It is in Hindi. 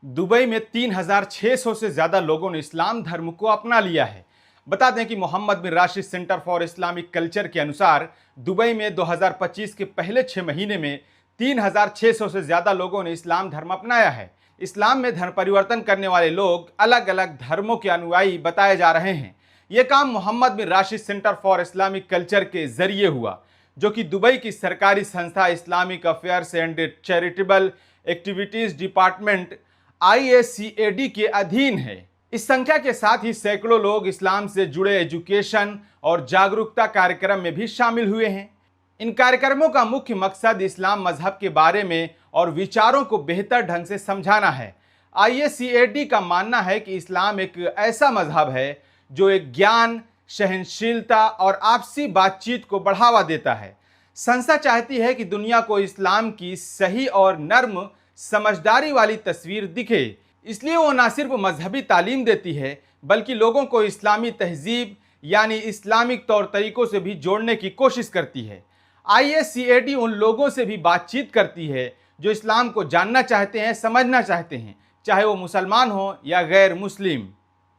दुबई में 3,600 से ज़्यादा लोगों ने इस्लाम धर्म को अपना लिया है। बता दें कि Mohammed bin Rashid Centre for Islamic Culture के अनुसार दुबई में 2025 के पहले 6 महीने में 3,600 से ज़्यादा लोगों ने इस्लाम धर्म अपनाया है। इस्लाम में धर्म परिवर्तन करने वाले लोग अलग अलग धर्मों के अनुयायी बताए जा रहे हैं। ये काम Mohammed bin Rashid Centre for Islamic Culture के जरिए हुआ, जो कि दुबई की सरकारी संस्था Islamic Affairs and Charitable Activities Department IACAD के अधीन है। इस संख्या के साथ ही सैकड़ों लोग इस्लाम से जुड़े एजुकेशन और जागरूकता कार्यक्रम में भी शामिल हुए हैं। इन कार्यक्रमों का मुख्य मकसद इस्लाम मजहब के बारे में और विचारों को बेहतर ढंग से समझाना है। IACAD का मानना है कि इस्लाम एक ऐसा मजहब है जो एक ज्ञान, सहनशीलता और आपसी बातचीत को बढ़ावा देता है। संस्था चाहती है कि दुनिया को इस्लाम की सही और नर्म समझदारी वाली तस्वीर दिखे, इसलिए वो न सिर्फ मजहबी तालीम देती है बल्कि लोगों को इस्लामी तहजीब यानी इस्लामिक तौर तरीकों से भी जोड़ने की कोशिश करती है। IACAD उन लोगों से भी बातचीत करती है जो इस्लाम को जानना चाहते हैं, समझना चाहते हैं, चाहे वो मुसलमान हो या गैर मुस्लिम।